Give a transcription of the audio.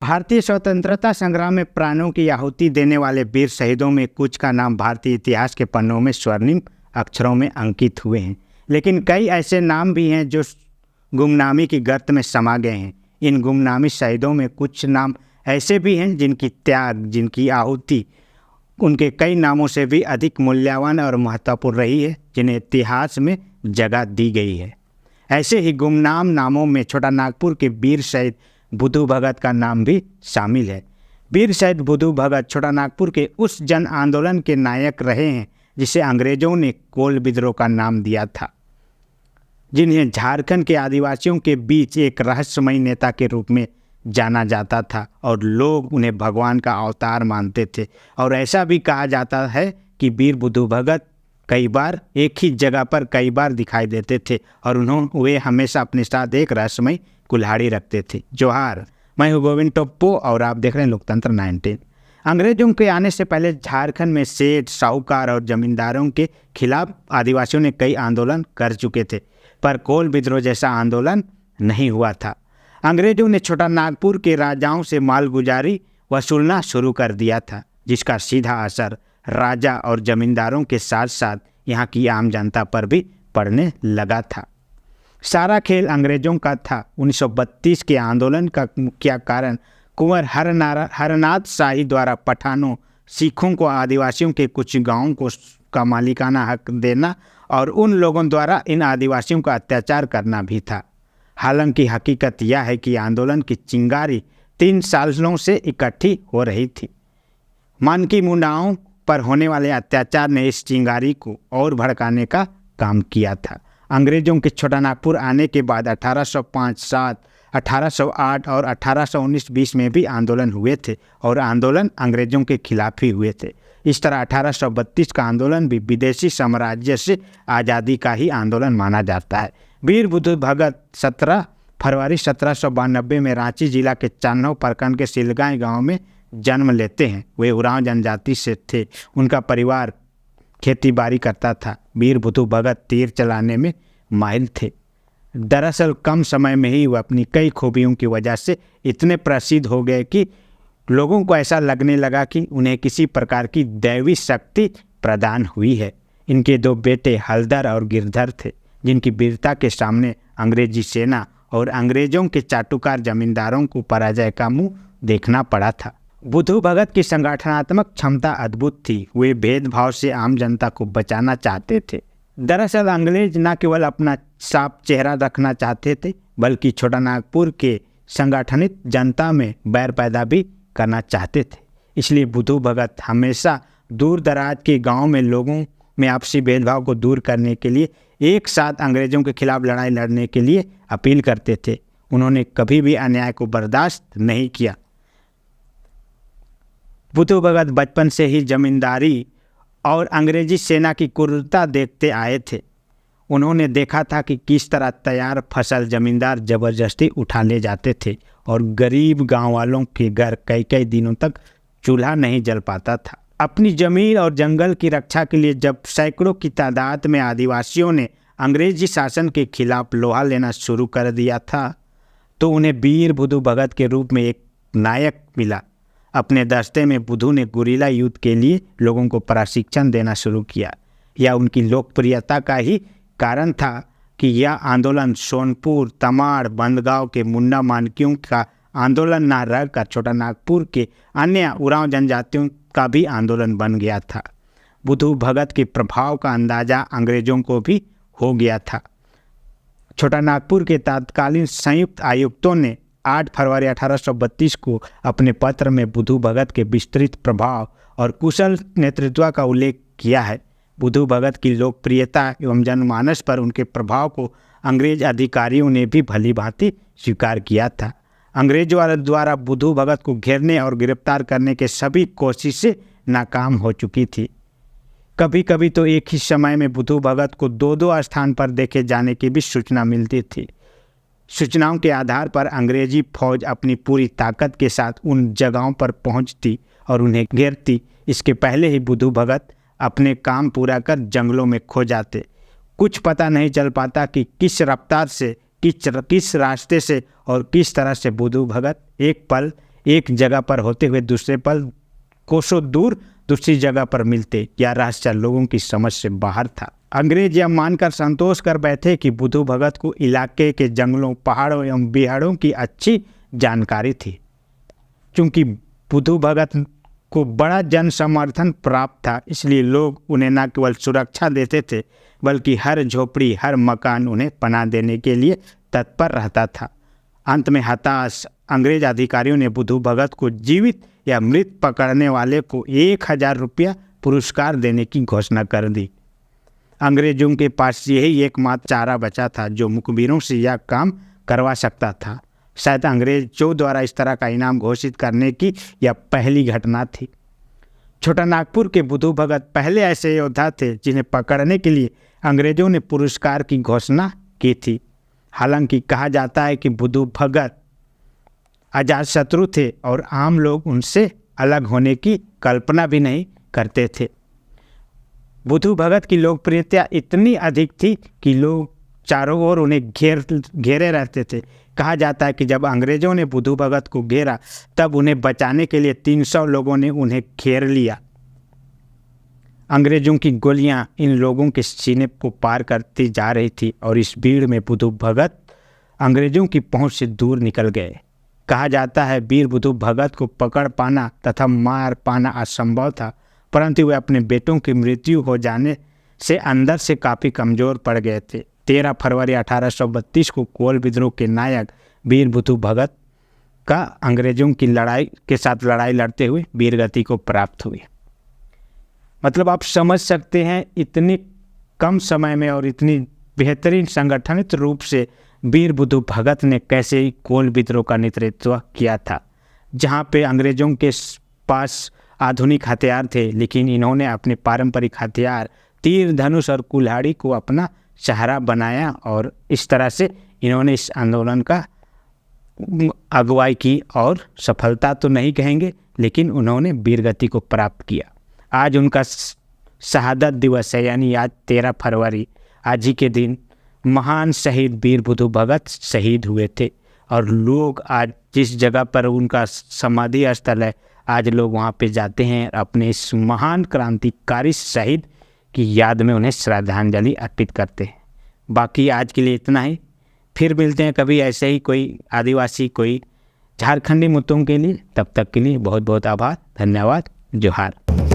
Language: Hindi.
भारतीय स्वतंत्रता संग्राम में प्राणों की आहुति देने वाले वीर शहीदों में कुछ का नाम भारतीय इतिहास के पन्नों में स्वर्णिम अक्षरों में अंकित हुए हैं, लेकिन कई ऐसे नाम भी हैं जो गुमनामी की गर्त में समा गए हैं। इन गुमनामी शहीदों में कुछ नाम ऐसे भी हैं जिनकी त्याग, जिनकी आहुति उनके कई नामों से भी अधिक मूल्यवान और महत्वपूर्ण रही है, जिन्हें इतिहास में जगह दी गई है। ऐसे ही गुमनाम नामों में छोटा नागपुर के वीर शहीद बुद्धू भगत का नाम भी शामिल है। वीर शहीद बुद्धू भगत छोटा नागपुर के उस जन आंदोलन के नायक रहे हैं जिसे अंग्रेजों ने कोल विद्रोह का नाम दिया था, जिन्हें झारखंड के आदिवासियों के बीच एक रहस्यमयी नेता के रूप में जाना जाता था और लोग उन्हें भगवान का अवतार मानते थे। और ऐसा भी कहा जाता है कि वीर बुद्धू भगत कई बार एक ही जगह पर कई बार दिखाई देते थे और वे हमेशा अपने साथ एक रहस्यमयी कुल्हाड़ी रखते थे। जोहार, मैं हूँ गोविंद टोप्पो और आप देख रहे हैं लोकतंत्र 19। अंग्रेजों के आने से पहले झारखंड में सेठ, साहूकार और जमींदारों के खिलाफ आदिवासियों ने कई आंदोलन कर चुके थे, पर कोल विद्रोह जैसा आंदोलन नहीं हुआ था। अंग्रेजों ने छोटा नागपुर के राजाओं से मालगुजारी वसूलना शुरू कर दिया था, जिसका सीधा असर राजा और जमींदारों के साथ साथ यहाँ की आम जनता पर भी पड़ने लगा था। सारा खेल अंग्रेजों का था। 1932 के आंदोलन का मुख्य कारण कुंवर हरनाथ शाही द्वारा पठानों, सिखों को आदिवासियों के कुछ गांवों का मालिकाना हक देना और उन लोगों द्वारा इन आदिवासियों का अत्याचार करना भी था। हालांकि हकीकत यह है कि आंदोलन की चिंगारी 3 सालों से इकट्ठी हो रही थी। मानकी मुंडाओं पर होने वाले अत्याचार ने इस चिंगारी को और भड़काने का काम किया था। अंग्रेजों के छोटा नागपुर आने के बाद 1805, 7, 1808 और 1819-20 में भी आंदोलन हुए थे और आंदोलन अंग्रेजों के खिलाफ ही हुए थे। इस तरह 1832 का आंदोलन भी विदेशी साम्राज्य से आज़ादी का ही आंदोलन माना जाता है। वीर बुद्धू भगत 17 फरवरी 1792 में रांची जिला के चान्हो प्रखंड के सिलगांव गांव में जन्म लेते हैं। वे उरांव जनजाति से थे। उनका परिवार खेती बाड़ी करता था। वीर बुद्धू भगत तीर चलाने में माहिर थे। दरअसल कम समय में ही वह अपनी कई खूबियों की वजह से इतने प्रसिद्ध हो गए कि लोगों को ऐसा लगने लगा कि उन्हें किसी प्रकार की दैवी शक्ति प्रदान हुई है। इनके 2 बेटे हलधर और गिरधर थे, जिनकी वीरता के सामने अंग्रेजी सेना और अंग्रेजों के चाटुकार जमींदारों को पराजय का मुंह देखना पड़ा था। बुद्धू भगत की संगठनात्मक क्षमता अद्भुत थी। वे भेदभाव से आम जनता को बचाना चाहते थे। दरअसल अंग्रेज न केवल अपना साफ चेहरा रखना चाहते थे, बल्कि छोटा नागपुर के संगठनित जनता में बैर पैदा भी करना चाहते थे। इसलिए बुद्धू भगत हमेशा दूर दराज के गाँव में लोगों में आपसी भेदभाव को दूर करने के लिए एक साथ अंग्रेजों के खिलाफ लड़ाई लड़ने के लिए अपील करते थे। उन्होंने कभी भी अन्याय को बर्दाश्त नहीं किया। बुद्धू भगत बचपन से ही जमींदारी और अंग्रेजी सेना की क्रूरता देखते आए थे। उन्होंने देखा था कि किस तरह तैयार फसल जमींदार जबरदस्ती उठा ले जाते थे और गरीब गांव वालों के घर कई कई दिनों तक चूल्हा नहीं जल पाता था। अपनी जमीन और जंगल की रक्षा के लिए जब सैकड़ों की तादाद में आदिवासियों ने अंग्रेजी शासन के खिलाफ लोहा लेना शुरू कर दिया था, तो उन्हें वीर बुद्धू भगत के रूप में एक नायक मिला। अपने दस्ते में बुद्धू ने गुरिल्ला युद्ध के लिए लोगों को प्रशिक्षण देना शुरू किया। यह उनकी लोकप्रियता का ही कारण था कि यह आंदोलन सोनपुर, तमाड़, बंदगांव के मुंडा मानकियों का आंदोलन न रहकर छोटा नागपुर के अन्य उरांव जनजातियों का भी आंदोलन बन गया था। बुद्धू भगत के प्रभाव का अंदाजा अंग्रेजों को भी हो गया था। छोटा नागपुर के तत्कालीन संयुक्त आयुक्तों ने 8 फरवरी 1832 को अपने पत्र में बुद्धू भगत के विस्तृत प्रभाव और कुशल नेतृत्व का उल्लेख किया है। बुद्धू भगत की लोकप्रियता एवं जनमानस पर उनके प्रभाव को अंग्रेज अधिकारियों ने भी भली भांति स्वीकार किया था। अंग्रेजों द्वारा बुद्धू भगत को घेरने और गिरफ्तार करने के सभी कोशिशें नाकाम हो चुकी थी। कभी कभी तो एक ही समय में बुद्धू भगत को 2-2 स्थान पर देखे जाने की भी सूचना मिलती थी। सूचनाओं के आधार पर अंग्रेजी फौज अपनी पूरी ताकत के साथ उन जगहों पर पहुंचती और उन्हें घेरती। इसके पहले ही बुद्धू भगत अपने काम पूरा कर जंगलों में खो जाते। कुछ पता नहीं चल पाता कि किस रफ्तार से, किस रास्ते से और किस तरह से बुद्धू भगत एक पल एक जगह पर होते हुए दूसरे पल कोसों दूर दूसरी जगह पर मिलते, यह रास्ता लोगों की समझ से बाहर था। अंग्रेज यह मानकर संतोष कर बैठे कि बुद्धू भगत को इलाके के जंगलों, पहाड़ों एवं बिहाड़ों की अच्छी जानकारी थी। चूंकि बुद्धू भगत को बड़ा जन समर्थन प्राप्त था, इसलिए लोग उन्हें न केवल सुरक्षा देते थे बल्कि हर झोपड़ी, हर मकान उन्हें पनाह देने के लिए तत्पर रहता था। अंत में हताश अंग्रेज अधिकारियों ने बुद्धू भगत को जीवित या मृत पकड़ने वाले को 1000 रुपया पुरस्कार देने की घोषणा कर दी। अंग्रेजों के पास यही एकमात्र चारा बचा था जो मुखबिरों से यह काम करवा सकता था। शायद अंग्रेजों द्वारा इस तरह का इनाम घोषित करने की यह पहली घटना थी। छोटा नागपुर के बुद्धू भगत पहले ऐसे योद्धा थे जिन्हें पकड़ने के लिए अंग्रेजों ने पुरस्कार की घोषणा की थी। हालांकि कहा जाता है कि बुद्धू भगत अजातशत्रु थे और आम लोग उनसे अलग होने की कल्पना भी नहीं करते थे। बुद्धू भगत की लोकप्रियता इतनी अधिक थी कि लोग चारों ओर उन्हें घेरे रहते थे। कहा जाता है कि जब अंग्रेजों ने बुद्धू भगत को घेरा तब उन्हें बचाने के लिए 300 लोगों ने उन्हें घेर लिया। अंग्रेजों की गोलियां इन लोगों के सीने को पार करती जा रही थी और इस भीड़ में बुद्धू भगत अंग्रेजों की पहुंच से दूर निकल गए। कहा जाता है वीर बुद्धू भगत को पकड़ पाना तथा मार पाना असंभव था, परंतु वे अपने बेटों की मृत्यु हो जाने से अंदर से काफ़ी कमज़ोर पड़ गए थे। 13 फरवरी 1832 को कोल विद्रोह के नायक वीर बुद्धू भगत का अंग्रेजों की लड़ाई के साथ लड़ाई लड़ते हुए वीरगति को प्राप्त हुई। मतलब आप समझ सकते हैं इतनी कम समय में और इतनी बेहतरीन संगठनित रूप से वीर बुद्धू भगत ने कैसे कोल विद्रोह का नेतृत्व किया था, जहाँ पे अंग्रेजों के पास आधुनिक हथियार थे, लेकिन इन्होंने अपने पारंपरिक हथियार तीर, धनुष और कुल्हाड़ी को अपना सहारा बनाया और इस तरह से इन्होंने इस आंदोलन का अगुवाई की और सफलता तो नहीं कहेंगे लेकिन उन्होंने वीरगति को प्राप्त किया। आज उनका शहादत दिवस है, यानी आज 13 फरवरी, आज ही के दिन महान शहीद वीर बुद्धू भगत शहीद हुए थे और लोग आज जिस जगह पर उनका समाधि स्थल है आज लोग वहाँ पे जाते हैं, अपने इस महान क्रांतिकारी शहीद की याद में उन्हें श्रद्धांजलि अर्पित करते हैं। बाकी आज के लिए इतना ही, फिर मिलते हैं कभी ऐसे ही कोई आदिवासी, कोई झारखंडी मुद्दों के लिए। तब तक के लिए बहुत बहुत आभार, धन्यवाद, जोहार।